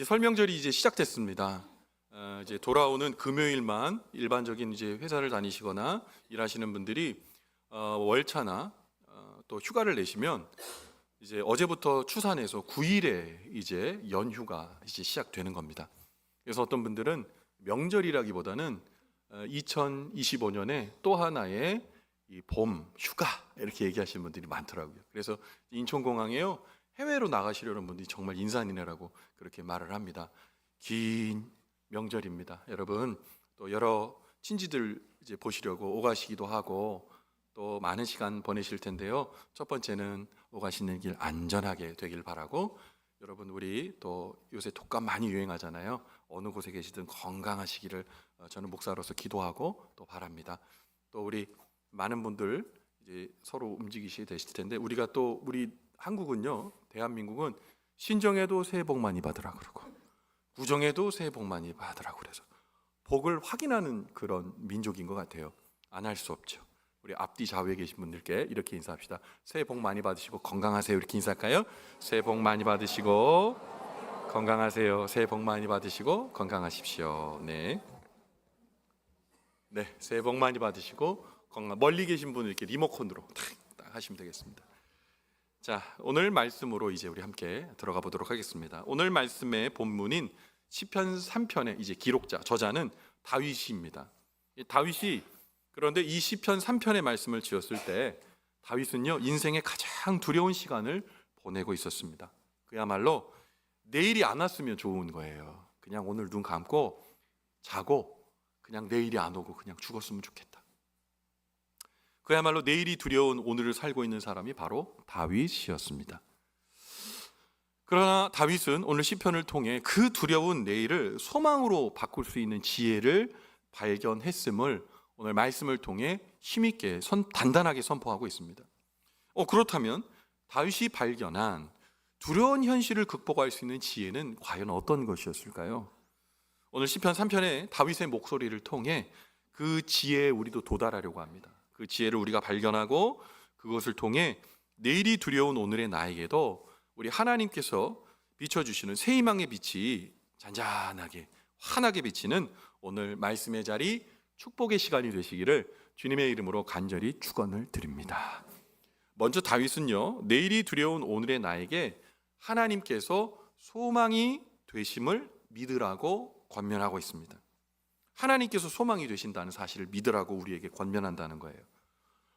이제 설명절이 이제 시작됐습니다. 이제 돌아오는 금요일만 일반적인 이제 회사를 다니시거나 일하시는 분들이 월차나 또 휴가를 내시면 이제 어제부터 추산해서 9일에 이제 연휴가 이제 시작되는 겁니다. 그래서 어떤 분들은 명절이라기보다는 2025년에 또 하나의 이 봄 휴가 이렇게 얘기하시는 분들이 많더라고요. 그래서 인천공항에요 해외로 나가시려는 분들이 정말 인산이네라고 그렇게 말을 합니다. 긴 명절입니다. 여러분 또 여러 친지들 이제 보시려고 오가시기도 하고 또 많은 시간 보내실 텐데요. 첫 번째는 오가시는 길 안전하게 되길 바라고, 여러분 우리 또 요새 독감 많이 유행하잖아요. 어느 곳에 계시든 건강하시기를 저는 목사로서 기도하고 또 바랍니다. 또 우리 많은 분들 이제 서로 움직이시게 되실 텐데, 우리가 또 우리 한국은요, 대한민국은 신정에도 새해 복 많이 받으라 그러고 구정에도 새해 복 많이 받으라고 그래서 복을 확인하는 그런 민족인 것 같아요. 안 할 수 없죠. 우리 앞뒤 좌우에 계신 분들께 이렇게 인사합시다. 새해 복 많이 받으시고 건강하세요. 이렇게 인사할까요? 새해 복 많이 받으시고 건강하세요. 새해 복 많이 받으시고 건강하십시오. 네, 새해 복 많이 받으시고 건강. 멀리 계신 분은 이렇게 리모컨으로 딱 하시면 되겠습니다. 자, 오늘 말씀으로 이제 우리 함께 들어가 보도록 하겠습니다. 오늘 말씀의 본문인 시편 3편의 이제 기록자, 저자는 다윗입니다. 다윗이, 그런데 이 시편 3편의 말씀을 지었을 때 다윗은요, 인생의 가장 두려운 시간을 보내고 있었습니다. 그야말로 내일이 안 왔으면 좋은 거예요. 그냥 오늘 눈 감고 자고 그냥 내일이 안 오고 그냥 죽었으면 좋겠다. 그야말로 내일이 두려운 오늘을 살고 있는 사람이 바로 다윗이었습니다. 그러나 다윗은 오늘 시편을 통해 그 두려운 내일을 소망으로 바꿀 수 있는 지혜를 발견했음을 오늘 말씀을 통해 힘있게 단단하게 선포하고 있습니다. 그렇다면 다윗이 발견한 두려운 현실을 극복할 수 있는 지혜는 과연 어떤 것이었을까요? 오늘 시편 3편의 다윗의 목소리를 통해 그 지혜에 우리도 도달하려고 합니다. 그 지혜를 우리가 발견하고 그것을 통해 내일이 두려운 오늘의 나에게도 우리 하나님께서 비춰주시는 새 희망의 빛이 잔잔하게 환하게 비치는 오늘 말씀의 자리, 축복의 시간이 되시기를 주님의 이름으로 간절히 축원을 드립니다. 먼저 다윗은요, 내일이 두려운 오늘의 나에게 하나님께서 소망이 되심을 믿으라고 권면하고 있습니다. 하나님께서 소망이 되신다는 사실을 믿으라고 우리에게 권면한다는 거예요.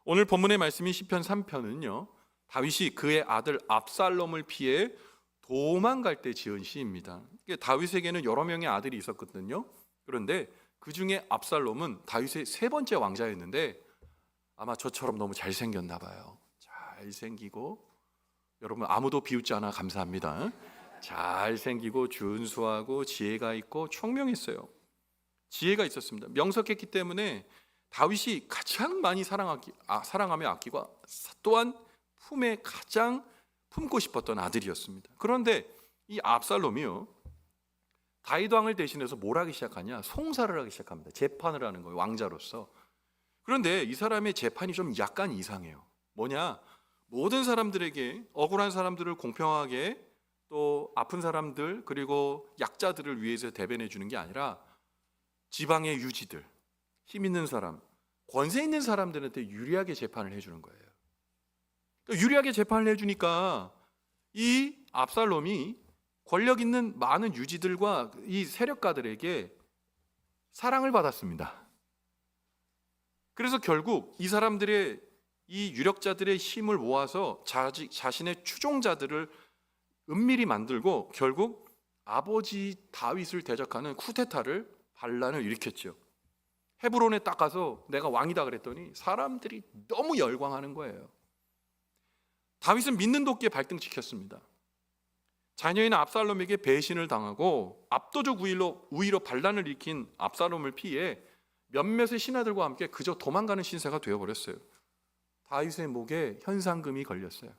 오늘 본문의 말씀인 시편 3편은요, 다윗이 그의 아들 압살롬을 피해 도망갈 때 지은 시입니다. 다윗에게는 여러 명의 아들이 있었거든요. 그런데 그 중에 압살롬은 다윗의 세 번째 왕자였는데 아마 저처럼 너무 잘생겼나 봐요. 잘생기고, 여러분 아무도 비웃지 않아 감사합니다. 잘생기고 준수하고 지혜가 있고 총명했어요. 지혜가 있었습니다. 명석했기 때문에 다윗이 가장 많이 사랑하며 아끼고 또한 품에 가장 품고 싶었던 아들이었습니다. 그런데 이 압살롬이요, 다윗 왕을 대신해서 뭘 하기 시작하냐? 송사를 하기 시작합니다. 재판을 하는 거예요, 왕자로서. 그런데 이 사람의 재판이 좀 약간 이상해요. 뭐냐? 모든 사람들에게, 억울한 사람들을 공평하게, 또 아픈 사람들 그리고 약자들을 위해서 대변해 주는 게 아니라 지방의 유지들, 힘 있는 사람, 권세 있는 사람들한테 유리하게 재판을 해주는 거예요. 그러니까 유리하게 재판을 해주니까 이 압살롬이 권력 있는 많은 유지들과 이 세력가들에게 사랑을 받았습니다. 그래서 결국 이 사람들의, 이 유력자들의 힘을 모아서 자신의 추종자들을 은밀히 만들고 결국 아버지 다윗을 대적하는 쿠데타를, 반란을 일으켰죠. 헤브론에 딱 가서 내가 왕이다 그랬더니 사람들이 너무 열광하는 거예요. 다윗은 믿는 도끼에 발등 찍혔습니다. 자녀인 압살롬에게 배신을 당하고 압도적 우위로 반란을 일으킨 압살롬을 피해 몇몇의 신하들과 함께 그저 도망가는 신세가 되어버렸어요. 다윗의 목에 현상금이 걸렸어요.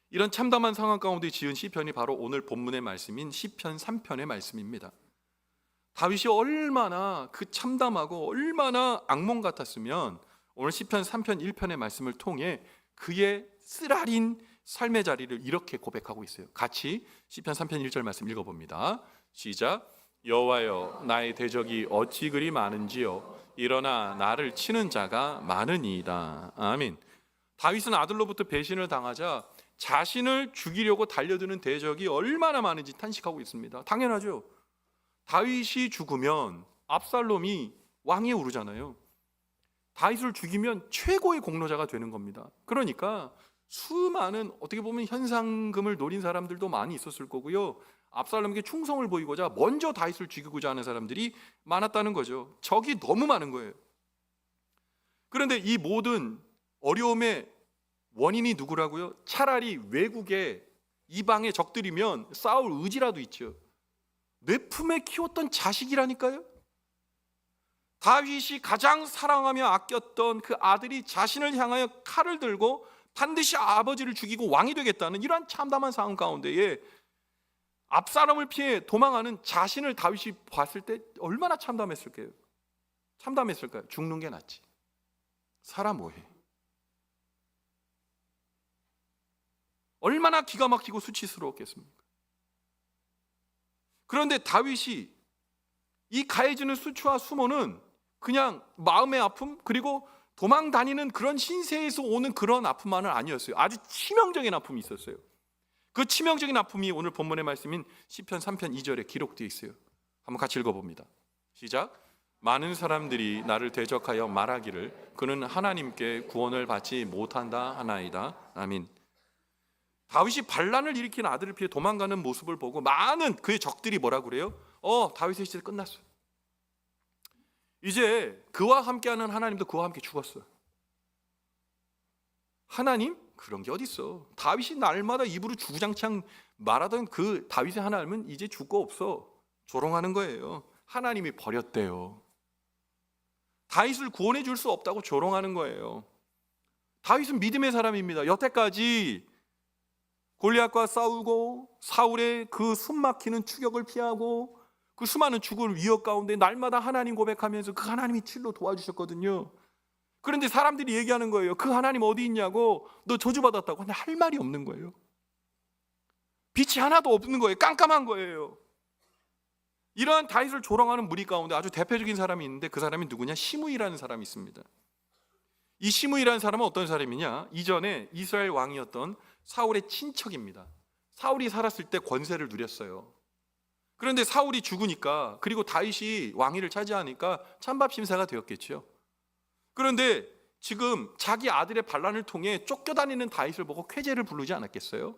이런 참담한 상황 가운데 지은 시편이 바로 오늘 본문의 말씀인 시편 3편의 말씀입니다. 다윗이 얼마나 그 참담하고 얼마나 악몽 같았으면 오늘 시편 3편 1편의 말씀을 통해 그의 쓰라린 삶의 자리를 이렇게 고백하고 있어요. 같이 시편 3편 1절 말씀 읽어봅니다. 시작. 여호와여 나의 대적이 어찌 그리 많은지요 일어나 나를 치는 자가 많으니이다. 아멘. 다윗은 아들로부터 배신을 당하자 자신을 죽이려고 달려드는 대적이 얼마나 많은지 탄식하고 있습니다. 당연하죠. 다윗이 죽으면 압살롬이 왕위에 오르잖아요. 다윗을 죽이면 최고의 공로자가 되는 겁니다. 그러니까 수많은 어떻게 보면 현상금을 노린 사람들도 많이 있었을 거고요. 압살롬에게 충성을 보이고자 먼저 다윗을 죽이고자 하는 사람들이 많았다는 거죠. 적이 너무 많은 거예요. 그런데 이 모든 어려움의 원인이 누구라고요? 차라리 외국의 이방의 적들이면 싸울 의지라도 있죠. 내 품에 키웠던 자식이라니까요. 다윗이 가장 사랑하며 아꼈던 그 아들이 자신을 향하여 칼을 들고 반드시 아버지를 죽이고 왕이 되겠다는 이러한 참담한 상황 가운데에 압살롬을 피해 도망하는 자신을 다윗이 봤을 때 얼마나 참담했을까요? 죽는 게 낫지. 살아 뭐해? 얼마나 기가 막히고 수치스러웠겠습니까? 그런데 다윗이 이 가해지는 수치와 수모는 그냥 마음의 아픔 그리고 도망 다니는 그런 신세에서 오는 그런 아픔만은 아니었어요. 아주 치명적인 아픔이 있었어요. 그 치명적인 아픔이 오늘 본문의 말씀인 시편 3편 2절에 기록되어 있어요. 한번 같이 읽어봅니다. 시작. 많은 사람들이 나를 대적하여 말하기를 그는 하나님께 구원을 받지 못한다 하나이다. 아멘. 다윗이 반란을 일으킨 아들을 피해 도망가는 모습을 보고 많은 그의 적들이 뭐라 그래요? 다윗의 시대 끝났어요. 이제 그와 함께하는 하나님도 그와 함께 죽었어요. 하나님? 그런 게 어딨어. 다윗이 날마다 입으로 주구장창 말하던 그 다윗의 하나님은 이제 죽고 없어. 조롱하는 거예요. 하나님이 버렸대요. 다윗을 구원해 줄 수 없다고 조롱하는 거예요. 다윗은 믿음의 사람입니다. 여태까지 골리앗과 싸우고 사울의 그 숨막히는 추격을 피하고 그 수많은 죽을 위협 가운데 날마다 하나님 고백하면서 그 하나님이 칠로 도와주셨거든요. 그런데 사람들이 얘기하는 거예요. 그 하나님 어디 있냐고. 너 저주받았다고. 근데 할 말이 없는 거예요. 빛이 하나도 없는 거예요. 깜깜한 거예요. 이러한 다윗을 조롱하는 무리 가운데 아주 대표적인 사람이 있는데 그 사람이 누구냐? 시므이라는 사람이 있습니다. 이 시므이라는 사람은 어떤 사람이냐? 이전에 이스라엘 왕이었던 사울의 친척입니다. 사울이 살았을 때 권세를 누렸어요. 그런데 사울이 죽으니까 그리고 다윗이 왕위를 차지하니까 찬밥 심사가 되었겠죠. 그런데 지금 자기 아들의 반란을 통해 쫓겨다니는 다윗을 보고 쾌재를 부르지 않았겠어요?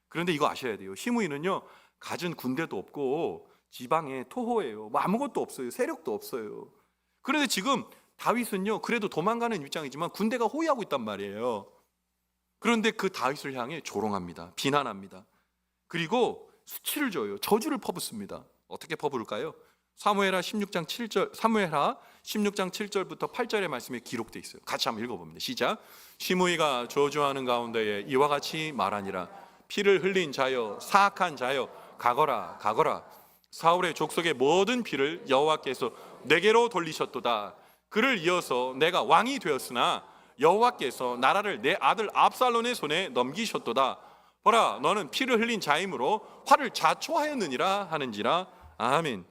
그런데 이거 아셔야 돼요. 시므이는요 갖은 군대도 없고 지방에 토호예요. 뭐 아무것도 없어요. 세력도 없어요. 그런데 지금 다윗은요 그래도 도망가는 입장이지만 군대가 호위하고 있단 말이에요. 그런데 그 다윗을 향해 조롱합니다. 비난합니다. 그리고 수치를 줘요. 저주를 퍼붓습니다. 어떻게 퍼부을까요? 사무엘하 16장 7절부터 8절의 말씀에 기록되어 있어요. 같이 한번 읽어봅니다. 시작. 시므이가 저주하는 가운데에 이와 같이 말하니라. 피를 흘린 자여 사악한 자여 가거라 가거라. 사울의 족속의 모든 피를 여호와께서 내게로 돌리셨도다. 그를 이어서 내가 왕이 되었으나 여호와께서 나라를 내 아들 압살롬의 손에 넘기셨도다. 보라 너는 피를 흘린 자이므로 화를 자초하였느니라 하는지라. 아멘.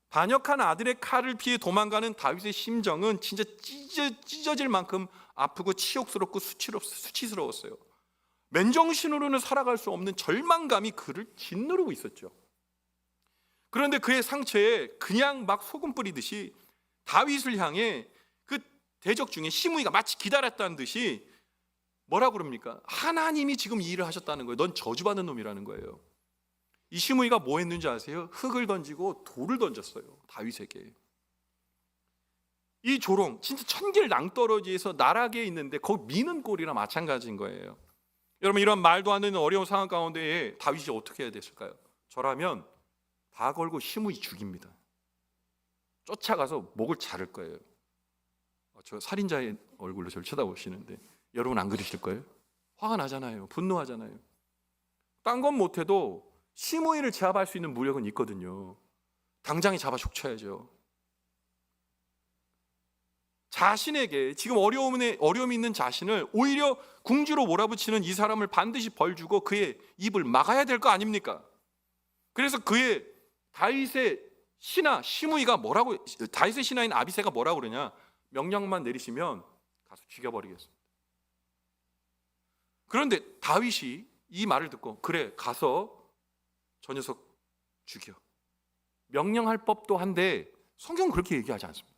반역한 아들의 칼을 피해 도망가는 다윗의 심정은 진짜 찢어질 만큼 아프고 치욕스럽고 수치스러웠어요. 맨정신으로는 살아갈 수 없는 절망감이 그를 짓누르고 있었죠. 그런데 그의 상처에 그냥 막 소금 뿌리듯이 다윗을 향해 그 대적 중에 시므이가 마치 기다렸다는 듯이 뭐라 그럽니까? 하나님이 지금 이 일을 하셨다는 거예요. 넌 저주받는 놈이라는 거예요. 이 시므이가 뭐 했는지 아세요? 흙을 던지고 돌을 던졌어요. 다윗에게. 이 조롱 진짜 천길 낭떠러지에서 나락에 있는데 거기 미는 꼴이나 마찬가지인 거예요. 여러분 이런 말도 안 되는 어려운 상황 가운데 다윗이 어떻게 해야 됐을까요? 저라면 다 걸고 시므이 죽입니다. 쫓아가서 목을 자를 거예요. 저 살인자의 얼굴로 저를 쳐다보시는데 여러분 안 그러실 거예요? 화가 나잖아요. 분노하잖아요. 딴 건 못해도 시므이를 제압할 수 있는 무력은 있거든요. 당장에 잡아 족쳐야죠. 자신에게 지금 어려움이 있는 자신을 오히려 궁지로 몰아붙이는 이 사람을 반드시 벌주고 그의 입을 막아야 될 거 아닙니까? 그래서 그의 다윗의 신하 시므이가 뭐라고, 다윗의 신하인 아비새가 뭐라고 그러냐? 명령만 내리시면 가서 죽여버리겠습니다. 그런데 다윗이 이 말을 듣고 그래 가서 저 녀석 죽여, 명령할 법도 한데 성경은 그렇게 얘기하지 않습니다.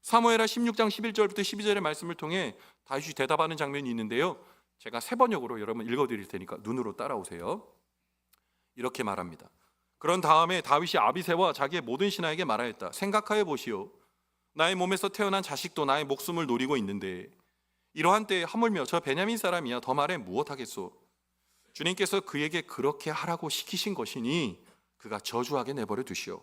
사무엘하 16장 11절부터 12절의 말씀을 통해 다윗이 대답하는 장면이 있는데요, 제가 세 번역으로 여러분 읽어드릴 테니까 눈으로 따라오세요. 이렇게 말합니다. 그런 다음에 다윗이 아비새와 자기의 모든 신하에게 말하였다. 생각하여 보시오. 나의 몸에서 태어난 자식도 나의 목숨을 노리고 있는데 이러한 때에 하물며 저 베냐민 사람이야 더 말해 무엇하겠소? 주님께서 그에게 그렇게 하라고 시키신 것이니 그가 저주하게 내버려 두시오.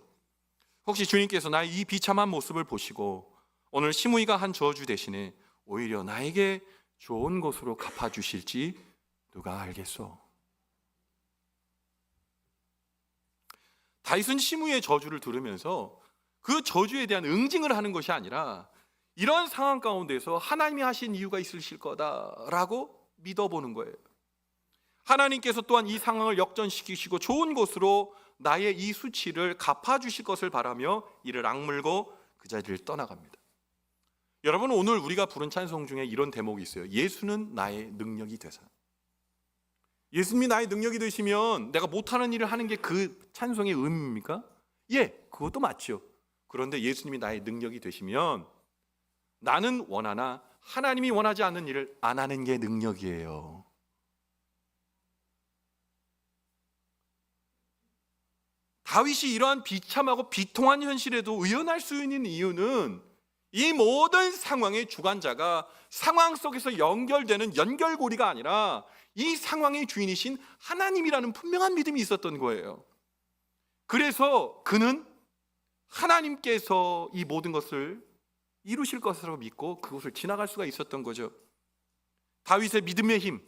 혹시 주님께서 나의 이 비참한 모습을 보시고 오늘 시므이가 한 저주 대신에 오히려 나에게 좋은 것으로 갚아주실지 누가 알겠소? 다윗은 시므이의 저주를 들으면서 그 저주에 대한 응징을 하는 것이 아니라 이런 상황 가운데서 하나님이 하신 이유가 있으실 거다라고 믿어보는 거예요. 하나님께서 또한 이 상황을 역전시키시고 좋은 것으로 나의 이 수치를 갚아주실 것을 바라며 이를 악물고 그 자리를 떠나갑니다. 여러분, 오늘 우리가 부른 찬송 중에 이런 대목이 있어요. 예수는 나의 능력이 되사. 예수님이 나의 능력이 되시면 내가 못하는 일을 하는 게 그 찬송의 의미입니까? 예, 그것도 맞죠. 그런데 예수님이 나의 능력이 되시면 나는 원하나 하나님이 원하지 않는 일을 안 하는 게 능력이에요. 다윗이 이러한 비참하고 비통한 현실에도 의연할 수 있는 이유는 이 모든 상황의 주관자가 상황 속에서 연결되는 연결고리가 아니라 이 상황의 주인이신 하나님이라는 분명한 믿음이 있었던 거예요. 그래서 그는 하나님께서 이 모든 것을 이루실 것으로 믿고 그것을 지나갈 수가 있었던 거죠. 다윗의 믿음의 힘,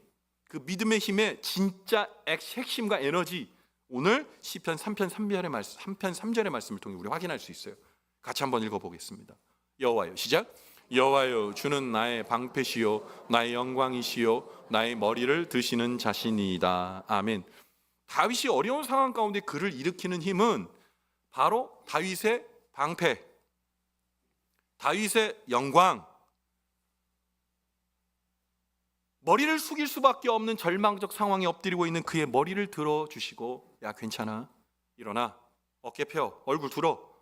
그 믿음의 힘의 진짜 핵심과 에너지, 오늘 시편 3편 3절의 말씀을 통해 우리 확인할 수 있어요. 같이 한번 읽어보겠습니다. 여호와여, 시작. 여호와여, 주는 나의 방패시요 나의 영광이시요 나의 머리를 드시는 자신이다. 아멘. 다윗이 어려운 상황 가운데 그를 일으키는 힘은 바로 다윗의 방패, 다윗의 영광, 머리를 숙일 수밖에 없는 절망적 상황에 엎드리고 있는 그의 머리를 들어주시고, 야 괜찮아, 일어나, 어깨 펴, 얼굴 들어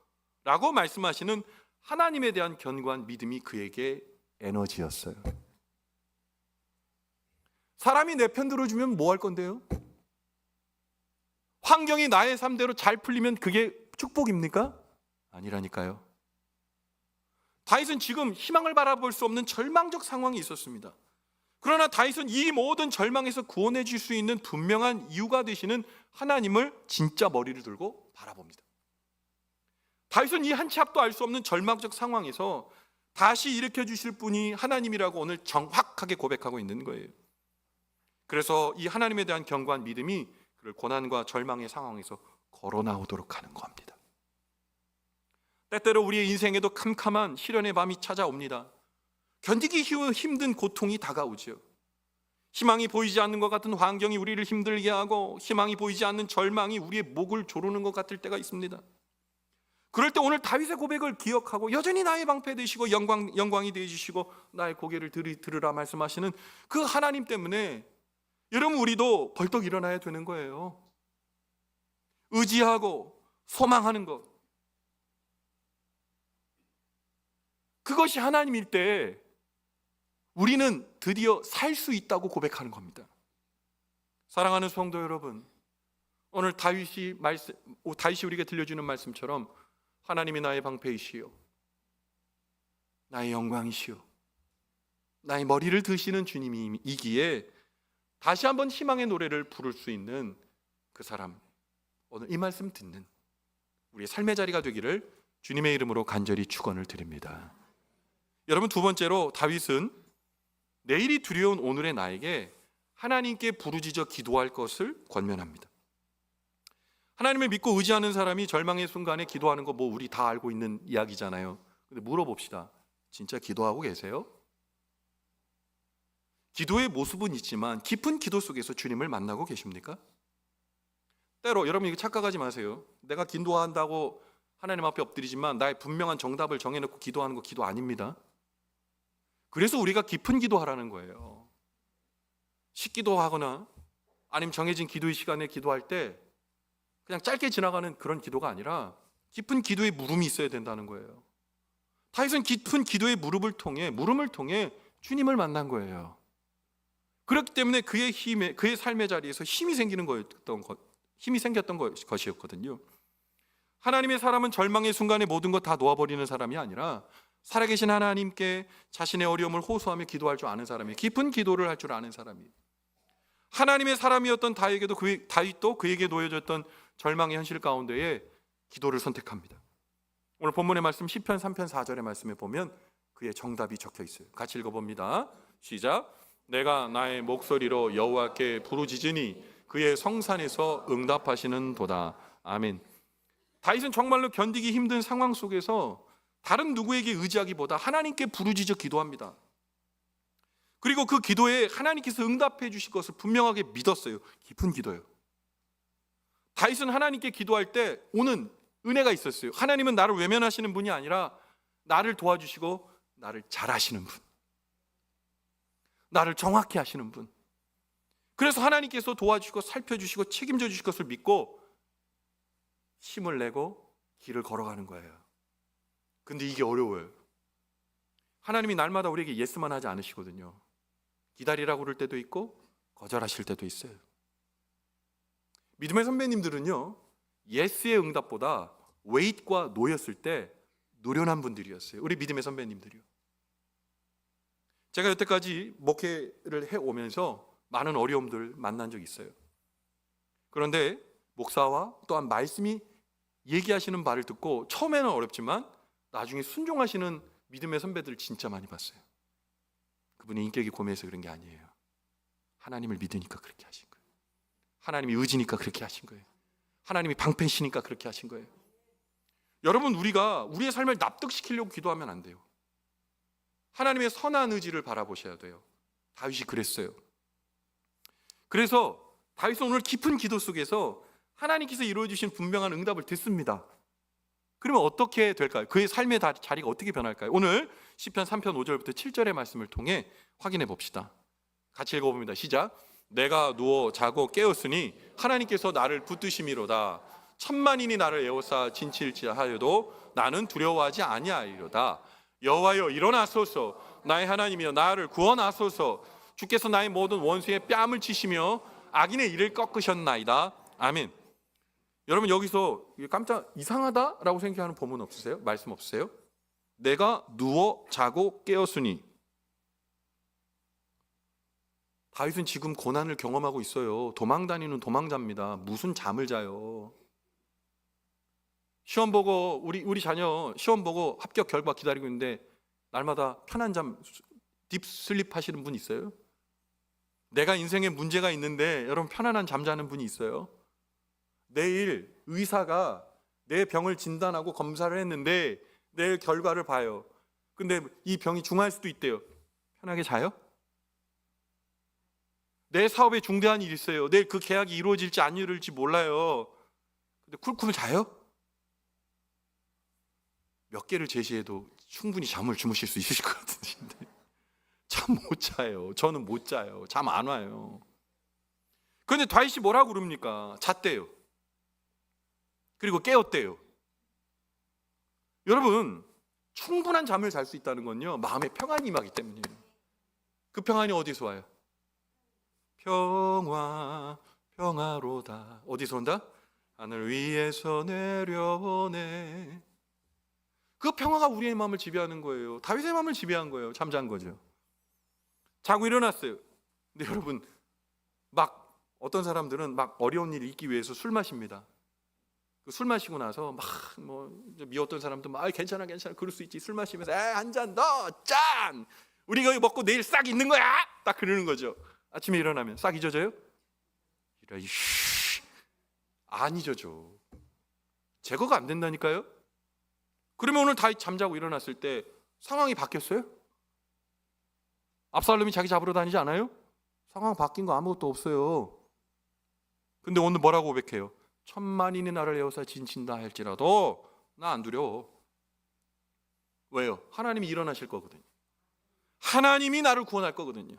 라고 말씀하시는 하나님에 대한 견고한 믿음이 그에게 에너지였어요. 사람이 내 편 들어주면 뭐 할 건데요? 환경이 나의 삶대로 잘 풀리면 그게 축복입니까? 아니라니까요. 다윗은 지금 희망을 바라볼 수 없는 절망적 상황이 있었습니다. 그러나 다윗은 이 모든 절망에서 구원해 줄 수 있는 분명한 이유가 되시는 하나님을 진짜 머리를 들고 바라봅니다. 다윗은 이 한 치 앞도 알 수 없는 절망적 상황에서 다시 일으켜 주실 분이 하나님이라고 오늘 정확하게 고백하고 있는 거예요. 그래서 이 하나님에 대한 견고한 믿음이 그를 고난과 절망의 상황에서 걸어 나오도록 하는 겁니다. 때때로 우리의 인생에도 캄캄한 시련의 밤이 찾아옵니다. 견디기 힘든 고통이 다가오죠. 희망이 보이지 않는 것 같은 환경이 우리를 힘들게 하고 희망이 보이지 않는 절망이 우리의 목을 조르는 것 같을 때가 있습니다. 그럴 때 오늘 다윗의 고백을 기억하고 여전히 나의 방패 되시고 영광이 되어주시고 나의 고개를 들으라 말씀하시는 그 하나님 때문에 여러분, 우리도 벌떡 일어나야 되는 거예요. 의지하고 소망하는 것, 그것이 하나님일 때 우리는 드디어 살 수 있다고 고백하는 겁니다. 사랑하는 성도 여러분, 오늘 다윗이 우리에게 들려주는 말씀처럼 하나님이 나의 방패이시요 나의 영광이시요 나의 머리를 드시는 주님이기에 다시 한번 희망의 노래를 부를 수 있는 그 사람, 오늘 이 말씀 듣는 우리의 삶의 자리가 되기를 주님의 이름으로 간절히 축원을 드립니다. 여러분, 두 번째로 다윗은 내일이 두려운 오늘의 나에게 하나님께 부르짖어 기도할 것을 권면합니다. 하나님을 믿고 의지하는 사람이 절망의 순간에 기도하는 거 우리 다 알고 있는 이야기잖아요. 근데 물어봅시다. 진짜 기도하고 계세요? 기도의 모습은 있지만 깊은 기도 속에서 주님을 만나고 계십니까? 때로 여러분 이거 착각하지 마세요. 내가 기도한다고 하나님 앞에 엎드리지만 나의 분명한 정답을 정해놓고 기도하는 거 기도 아닙니다. 그래서 우리가 깊은 기도하라는 거예요. 식기도하거나 아니면 정해진 기도의 시간에 기도할 때 그냥 짧게 지나가는 그런 기도가 아니라 깊은 기도의 물음이 있어야 된다는 거예요. 다윗은 깊은 기도의 물음을 통해 주님을 만난 거예요. 그렇기 때문에 그의 삶의 자리에서 힘이 생겼던 것이었거든요. 하나님의 사람은 절망의 순간에 모든 것 다 놓아버리는 사람이 아니라 살아계신 하나님께 자신의 어려움을 호소하며 기도할 줄 아는 사람이에요. 깊은 기도를 할 줄 아는 사람이에요. 하나님의 사람이었던 다윗도 그에게 놓여졌던 절망의 현실 가운데에 기도를 선택합니다. 오늘 본문의 말씀 시편 3편 4절의 말씀에 보면 그의 정답이 적혀 있어요. 같이 읽어봅니다. 시작. 내가 나의 목소리로 여호와께 부르짖으니 그의 성산에서 응답하시는 도다. 아멘. 다윗은 정말로 견디기 힘든 상황 속에서 다른 누구에게 의지하기보다 하나님께 부르짖어 기도합니다. 그리고 그 기도에 하나님께서 응답해 주실 것을 분명하게 믿었어요. 깊은 기도예요. 다윗은 하나님께 기도할 때 오는 은혜가 있었어요. 하나님은 나를 외면하시는 분이 아니라 나를 도와주시고 나를 잘하시는 분, 나를 정확히 하시는 분. 그래서 하나님께서 도와주시고 살펴주시고 책임져 주실 것을 믿고 힘을 내고 길을 걸어가는 거예요. 근데 이게 어려워요. 하나님이 날마다 우리에게 예스만 하지 않으시거든요. 기다리라고 그럴 때도 있고 거절하실 때도 있어요. 믿음의 선배님들은요, 예스의 응답보다 웨이트과 노였을 때 노련한 분들이었어요. 우리 믿음의 선배님들이요. 제가 여태까지 목회를 해오면서 많은 어려움들 만난 적이 있어요. 그런데 목사와 또한 말씀이 얘기하시는 바를 듣고 처음에는 어렵지만 나중에 순종하시는 믿음의 선배들을 진짜 많이 봤어요. 그분의 인격이 고매해서 그런 게 아니에요. 하나님을 믿으니까 그렇게 하신 거예요. 하나님이 의지니까 그렇게 하신 거예요. 하나님이 방패시니까 그렇게 하신 거예요. 여러분, 우리가 우리의 삶을 납득시키려고 기도하면 안 돼요. 하나님의 선한 의지를 바라보셔야 돼요. 다윗이 그랬어요. 그래서 다윗은 오늘 깊은 기도 속에서 하나님께서 이루어주신 분명한 응답을 듣습니다. 그러면 어떻게 될까요? 그의 삶의 자리가 어떻게 변할까요? 오늘 시편 3편 5절부터 7절의 말씀을 통해 확인해 봅시다. 같이 읽어봅니다. 시작. 내가 누워 자고 깨었으니 하나님께서 나를 붙드심이로다. 천만인이 나를 에워싸 진칠지하여도 나는 두려워하지 아니하리로다. 여호와여 일어나소서. 나의 하나님이여 나를 구원하소서. 주께서 나의 모든 원수의 뺨을 치시며 악인의 이를 꺾으셨나이다. 아멘. 여러분, 여기서 깜짝 이상하다라고 생각하는 본문 없으세요? 말씀 없으세요? 내가 누워 자고 깨었으니. 다윗은 지금 고난을 경험하고 있어요. 도망 다니는 도망자입니다. 무슨 잠을 자요? 시험 보고 우리 자녀 시험 보고 합격 결과 기다리고 있는데 날마다 편한 잠 딥슬립 하시는 분 있어요? 내가 인생에 문제가 있는데 여러분 편안한 잠 자는 분이 있어요? 내일 의사가 내 병을 진단하고 검사를 했는데 내일 결과를 봐요. 근데 이 병이 중할 수도 있대요. 편하게 자요? 내 사업에 중대한 일이 있어요. 내일 그 계약이 이루어질지 안 이루어질지 몰라요. 근데 쿨쿨 자요? 몇 개를 제시해도 충분히 잠을 주무실 수 있으실 것 같은데 잠 못 자요. 저는 못 자요. 잠 안 와요. 그런데 다윗이 뭐라고 그럽니까? 잤대요. 그리고 깨었대요. 여러분, 충분한 잠을 잘 수 있다는 건요, 마음에 평안이 임하기 때문이에요. 그 평안이 어디서 와요? 평화로다. 어디서 온다? 하늘 위에서 내려오네. 그 평화가 우리의 마음을 지배하는 거예요. 다윗의 마음을 지배한 거예요. 잠잔 거죠. 자고 일어났어요. 근데 여러분, 막 어떤 사람들은 막 어려운 일을 잊기 위해서 술 마십니다. 술 마시고 나서 막 미웠던 사람도 막 괜찮아 그럴 수 있지. 술 마시면서 한 잔 더 짠. 우리가 이거 먹고 내일 싹 잊는 거야. 딱 그러는 거죠. 아침에 일어나면 싹 잊어져요? 안 잊어져. 제거가 안 된다니까요. 그러면 오늘 다윗 잠자고 일어났을 때 상황이 바뀌었어요? 압살롬이 자기 잡으러 다니지 않아요? 상황 바뀐 거 아무것도 없어요. 근데 오늘 뭐라고 고백해요? 1000만인이 나를 에워싸 진친다 할지라도 나 안 두려워. 왜요? 하나님이 일어나실 거거든요. 하나님이 나를 구원할 거거든요.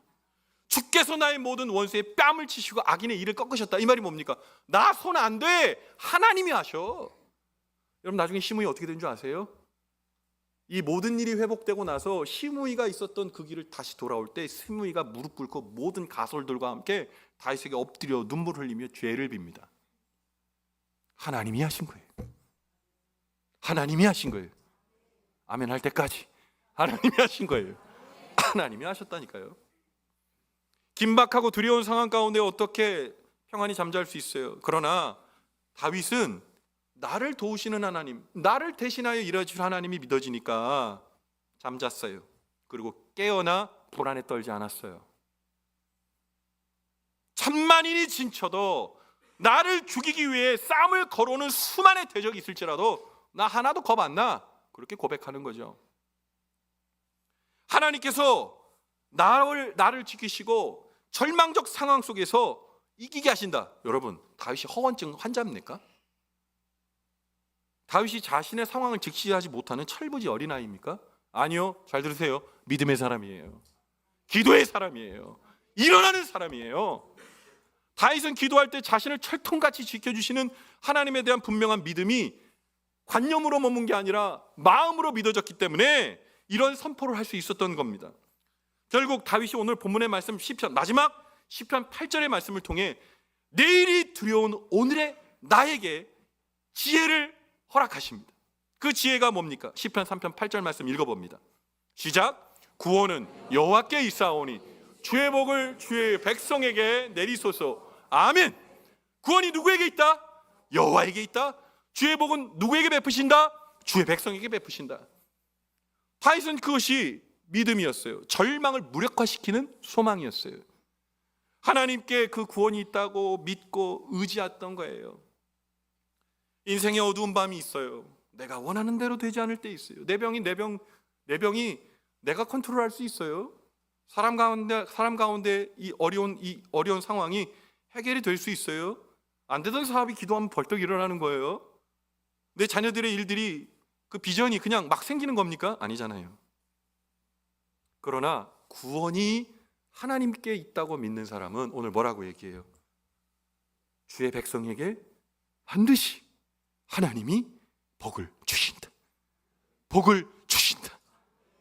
주께서 나의 모든 원수의 뺨을 치시고 악인의 이를 꺾으셨다. 이 말이 뭡니까? 나 손 안 돼. 하나님이 하셔. 여러분 나중에 시므이 어떻게 된 줄 아세요? 이 모든 일이 회복되고 나서 시므이가 있었던 그 길을 다시 돌아올 때 시므이가 무릎 꿇고 모든 가솔들과 함께 다윗에게 엎드려 눈물 흘리며 죄를 빕니다. 하나님이 하신 거예요. 하나님이 하신 거예요. 아멘 할 때까지 하나님이 하신 거예요. 하나님이 하셨다니까요. 긴박하고 두려운 상황 가운데 어떻게 평안히 잠잘 수 있어요? 그러나 다윗은 나를 도우시는 하나님, 나를 대신하여 일하실 하나님이 믿어지니까 잠잤어요. 그리고 깨어나 불안에 떨지 않았어요. 1000만인이 진쳐도 나를 죽이기 위해 싸움을 걸어오는 수많은 대적이 있을지라도 나 하나도 겁 안 나. 그렇게 고백하는 거죠. 하나님께서 나를 지키시고 절망적 상황 속에서 이기게 하신다. 여러분, 다윗이 허언증 환자입니까? 다윗이 자신의 상황을 직시하지 못하는 철부지 어린아이입니까? 아니요. 잘 들으세요. 믿음의 사람이에요. 기도의 사람이에요. 일어나는 사람이에요. 다윗은 기도할 때 자신을 철통같이 지켜주시는 하나님에 대한 분명한 믿음이 관념으로 머문 게 아니라 마음으로 믿어졌기 때문에 이런 선포를 할 수 있었던 겁니다. 결국 다윗이 오늘 본문의 말씀 시편 마지막 시편 8절의 말씀을 통해 내일이 두려운 오늘의 나에게 지혜를 허락하십니다. 그 지혜가 뭡니까? 시편 3편 8절 말씀 읽어봅니다. 시작. 구원은 여호와께 있사오니 주의 복을 주의 백성에게 내리소서. 아멘. 구원이 누구에게 있다? 여호와에게 있다. 주의 복은 누구에게 베푸신다? 주의 백성에게 베푸신다. 다윗은 그것이 믿음이었어요. 절망을 무력화시키는 소망이었어요. 하나님께 그 구원이 있다고 믿고 의지했던 거예요. 인생의 어두운 밤이 있어요. 내가 원하는 대로 되지 않을 때 있어요. 내 병이 내가 컨트롤할 수 있어요. 사람 가운데 이 어려운 상황이 해결이 될 수 있어요. 안 되던 사업이 기도하면 벌떡 일어나는 거예요. 내 자녀들의 일들이 그 비전이 그냥 막 생기는 겁니까? 아니잖아요. 그러나 구원이 하나님께 있다고 믿는 사람은 오늘 뭐라고 얘기해요? 주의 백성에게 반드시 하나님이 복을 주신다. 복을 주신다.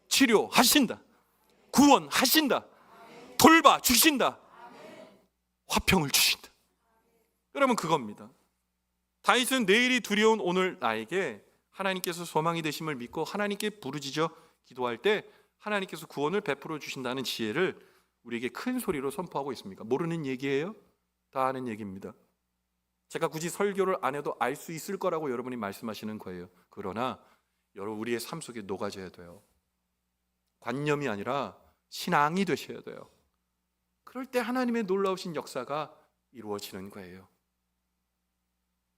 치료하신다. 구원하신다. 돌봐주신다. 화평을 주신다. 여러분 그겁니다. 다윗은 내일이 두려운 오늘 나에게 하나님께서 소망이 되심을 믿고 하나님께 부르짖어 기도할 때 하나님께서 구원을 베풀어 주신다는 지혜를 우리에게 큰 소리로 선포하고 있습니다. 모르는 얘기예요? 다 아는 얘기입니다. 제가 굳이 설교를 안 해도 알 수 있을 거라고 여러분이 말씀하시는 거예요. 그러나 여러분 우리의 삶 속에 녹아져야 돼요. 관념이 아니라 신앙이 되셔야 돼요. 그럴 때 하나님의 놀라우신 역사가 이루어지는 거예요.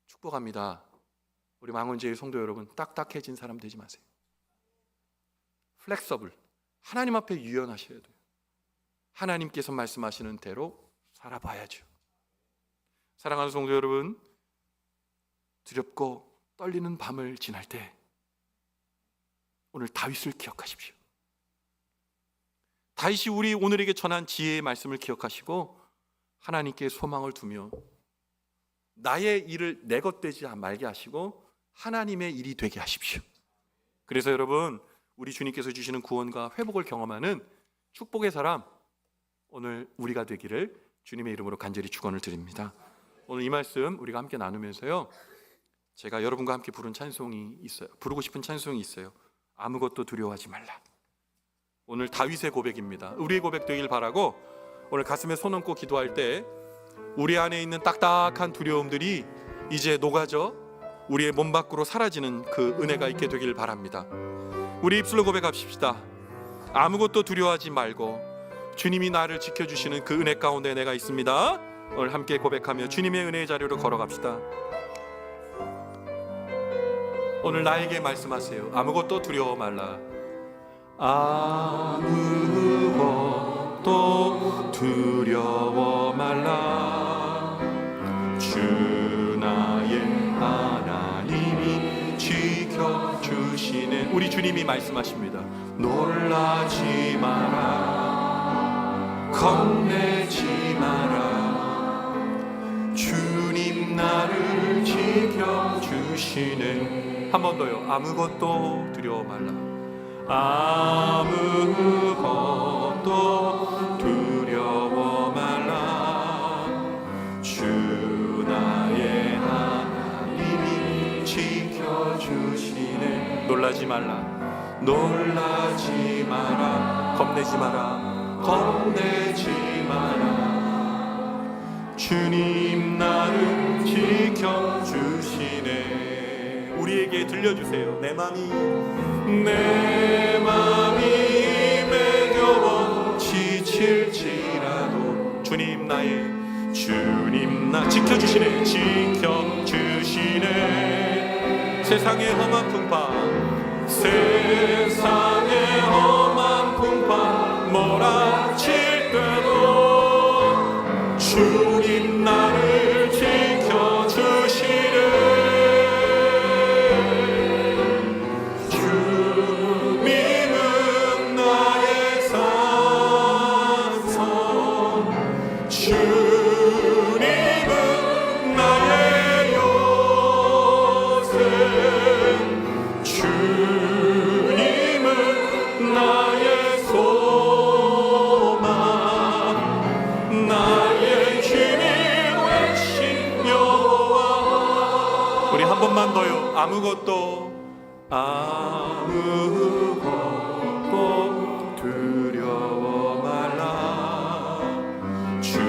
축복합니다. 우리 망원제일 성도 여러분, 딱딱해진 사람 되지 마세요. 플렉서블, 하나님 앞에 유연하셔야 돼요. 하나님께서 말씀하시는 대로 살아봐야죠. 사랑하는 성도 여러분, 두렵고 떨리는 밤을 지날 때 오늘 다윗을 기억하십시오. 다윗이 우리 오늘에게 전한 지혜의 말씀을 기억하시고 하나님께 소망을 두며 나의 일을 내 것 되지 말게 하시고 하나님의 일이 되게 하십시오. 그래서 여러분, 우리 주님께서 주시는 구원과 회복을 경험하는 축복의 사람 오늘 우리가 되기를 주님의 이름으로 간절히 축원을 드립니다. 오늘 이 말씀 우리가 함께 나누면서요, 제가 여러분과 함께 부른 찬송이 있어요. 부르고 싶은 찬송이 있어요. 아무것도 두려워하지 말라. 오늘 다윗의 고백입니다. 우리의 고백 되길 바라고 오늘 가슴에 손 얹고 기도할 때 우리 안에 있는 딱딱한 두려움들이 이제 녹아져 우리의 몸 밖으로 사라지는 그 은혜가 있게 되길 바랍니다. 우리 입술로 고백합시다. 아무것도 두려워하지 말고 주님이 나를 지켜주시는 그 은혜 가운데 내가 있습니다. 오늘 함께 고백하며 주님의 은혜의 자리로 걸어갑시다. 오늘 나에게 말씀하세요. 아무것도 두려워 말라. 아무것도 두려워 말라. 주 나의 하나님이 지켜주시네. 우리 주님이 말씀하십니다. 놀라지 마라, 겁내지 마라. 주님 나를 지켜주시네. 한 번 더요. 아무것도 두려워 말라. 아무것도 두려워 말라. 주 나의 하나님이 지켜주시네. 놀라지 말라, 놀라지 마라, 겁내지 마라, 겁내지 마라. 주님 나를 지켜주시네. 우리에게 들려주세요. 내 맘이 매겨워 지칠지라도 주님 나 지켜주시네. 지켜주시네. 세상의 험한 풍파, 세상의 험한 풍파 몰아칠 때도 주님 나를 지켜주시네. 아무것도 두려워 말라. 주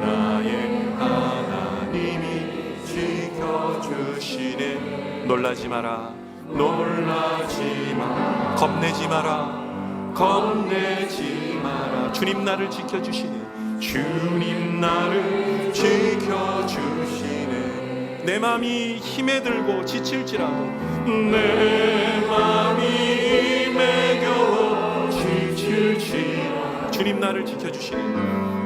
나의 하나님이 지켜주시네. 놀라지 마라, 놀라지 마라, 겁내지 마라, 겁내지 마라. 주님 나를 지켜주시네. 주님 나를 지켜주시네. 내 맘이 힘에 들고 지칠지라도, 내 맘이 매겨워 지칠지라도 주님 나를 지켜주시네.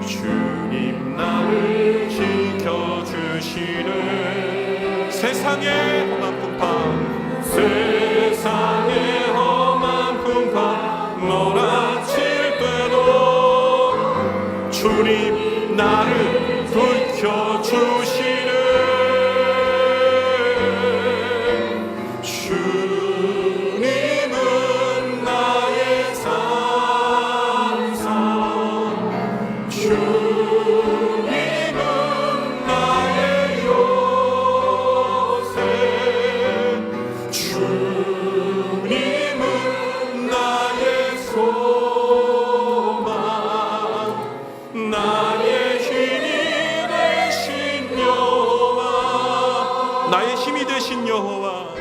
주님 나를 지켜주시네. 세상의 험한 풍파, 세상의 험한 풍파 몰아칠 때도 주님 나를 돌켜주시네. 주님은 나의 산성, 주님은 나의 요새, 주님은 나의 소망, 나의 힘이 되신 여호와, 나의 힘이 되신 여호와,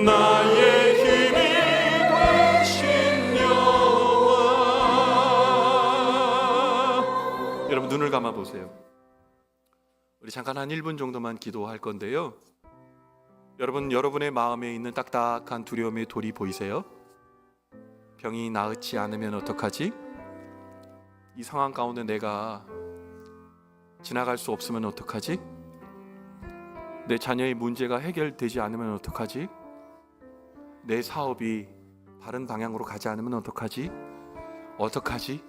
나의 힘이 되신 여호와. 여러분 눈을 감아 보세요. 우리 잠깐 한 1분 정도만 기도할 건데요. 여러분의 마음에 있는 딱딱한 두려움의 돌이 보이세요? 병이 나았지 않으면 어떡하지? 이 상황 가운데 내가 지나갈 수 없으면 어떡하지? 내 자녀의 문제가 해결되지 않으면 어떡하지? 내 사업이 바른 방향으로 가지 않으면 어떡하지? 어떡하지?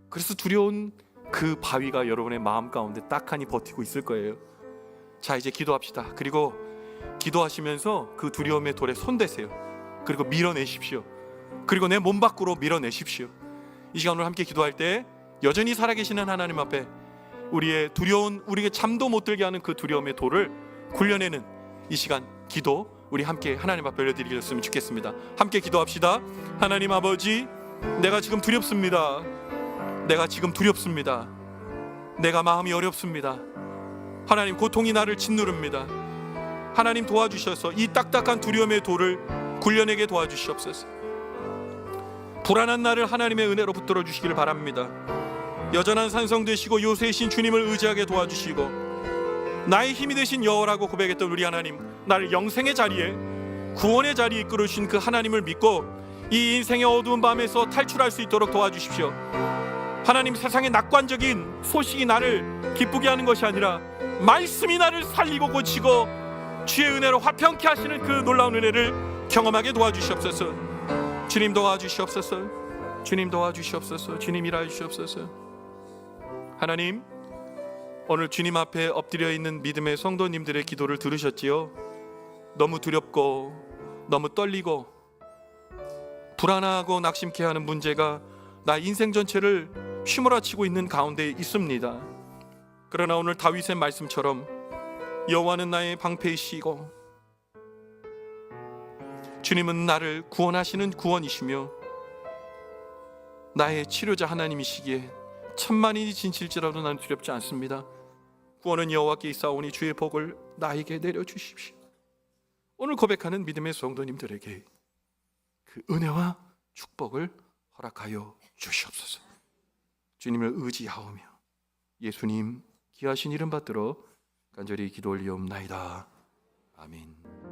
그래서 두려운 그 바위가 여러분의 마음 가운데 딱하니 버티고 있을 거예요. 자, 이제 기도합시다. 그리고 기도하시면서 그 두려움의 돌에 손대세요. 그리고 밀어내십시오. 그리고 내 몸 밖으로 밀어내십시오. 이 시간 오늘 함께 기도할 때 여전히 살아계시는 하나님 앞에 우리의 두려운, 우리에게 잠도 못 들게 하는 그 두려움의 돌을 굴려내는 이 시간 기도 우리 함께 하나님 앞에 올려드리겠으면 좋겠습니다. 함께 기도합시다. 하나님 아버지, 내가 지금 두렵습니다. 내가 마음이 어렵습니다. 하나님, 고통이 나를 짓누릅니다. 하나님 도와주셔서 이 딱딱한 두려움의 돌을 굴려내게 도와주시옵소서. 불안한 나를 하나님의 은혜로 붙들어 주시기를 바랍니다. 여전한 산성 되시고 요새이신 주님을 의지하게 도와주시고 나의 힘이 되신 여호와라고 고백했던 우리 하나님, 나를 영생의 자리에 구원의 자리에 이끌으신 그 하나님을 믿고 이 인생의 어두운 밤에서 탈출할 수 있도록 도와주십시오. 하나님, 세상의 낙관적인 소식이 나를 기쁘게 하는 것이 아니라 말씀이 나를 살리고 고치고 주의 은혜로 화평케 하시는 그 놀라운 은혜를 경험하게 도와주시옵소서. 주님 도와주시옵소서. 주님 도와주시옵소서. 주님 일하여 주시옵소서. 하나님, 오늘 주님 앞에 엎드려 있는 믿음의 성도님들의 기도를 들으셨지요? 너무 두렵고 너무 떨리고 불안하고 낙심케 하는 문제가 나 인생 전체를 휘몰아치고 있는 가운데 있습니다. 그러나 오늘 다윗의 말씀처럼 여호와는 나의 방패이시고 주님은 나를 구원하시는 구원이시며 나의 치료자 하나님이시기에 천만인이 진칠지라도 나는 두렵지 않습니다. 구원은 여호와께 있사오니 주의 복을 나에게 내려주십시오. 오늘 고백하는 믿음의 성도님들에게 그 은혜와 축복을 허락하여 주시옵소서. 주님을 의지하오며 예수님 귀하신 이름 받들어 간절히 기도 올리옵나이다. 아멘.